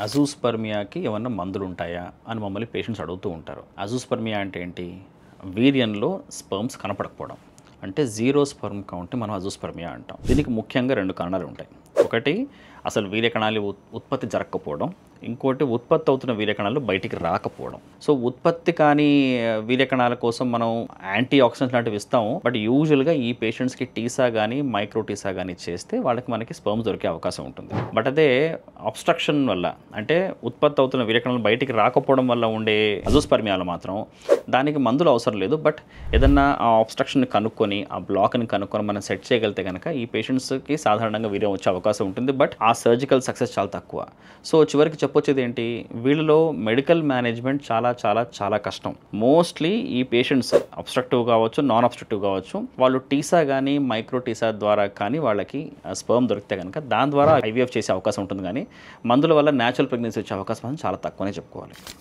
అజూస్పర్మియాకి ఏమన్నా మందులుంటాయా అని మమ్మల్ని పేషెంట్స్ అడుగుతూ ఉంటారు. అజూస్పర్మియా అంటే ఏంటి? వీర్యంలో స్పెర్మ్స్ కనపడకపోవడం. అంటే జీరో స్పెర్మ్ కౌంట్‌ని మనం అజూస్పర్మియా అంటాం. దీనికి ముఖ్యంగా 2 కారణాలు ఉంటాయి. ఒకటి అసలు వీర్యకణాలు ఉత్పత్తి జరగకపోవడం. ఇంకోటి ఉత్పత్తి అవుతున్న వీర్యకణాలు బయటికి రాకపోవడం. సో ఉత్పత్తి కాని వీర్యకణాల కోసం మనం యాంటీ ఆక్సిడెంట్స్ లాంటివి ఇస్తాము. బట్ యూజువల్‌గా ఈ పేషెంట్స్‌కి టీసా గానీ, మైక్రో టీసా గానీ చేస్తే మనకి స్పెర్మ్ దొరికే అవకాశం ఉంటుంది. బట్ అదే అబ్స్ట్రక్షన్ వల్ల అంటే ఉత్పత్తి అవుతున్న వీర్యకణాలు బయటికి రాకపోవడం వల్ల ఉండే అజూస్పర్మియాలో మాత్రం దానికి మందులు అవసరం లేదు. బట్ ఏదన్నా ఆ అబ్స్ట్రక్షన్‌ని కనుక్కొని, ఆ బ్లాక్‌ని కనుక్కొని మనం సెట్ చేయగలిగితే గనక ఈ పేషెంట్స్‌కి సాధారణంగా వీర్యం వచ్చే అవకాశం ఉంటుంది. బట్ ఆ సర్జికల్ సక్సెస్ చాలా తక్కువ. సో చివరికి చెప్పొచ్చేది ఏంటి? వీళ్ళలో మెడికల్ మేనేజ్మెంట్ చాలా కష్టం. మోస్ట్‌లీ ఈ పేషెంట్స్ అబ్స్ట్రక్టివ్ కావచ్చు, నాన్ అబ్స్ట్రక్టివ్ కావచ్చు. వాళ్ళు టీసా గానీ, మైక్రో టీసా ద్వారా కానీ వాళ్ళకి స్పెర్మ్ దొరికితే గనక దాని ద్వారా ఐవీఎఫ్ చేసే అవకాశం ఉంటుంది గానీ, మందుల వల్ల న్యాచురల్ ప్రెగ్నెన్సీ వచ్చే అవకాశం చాలా తక్కువనే చెప్పుకోవాలి.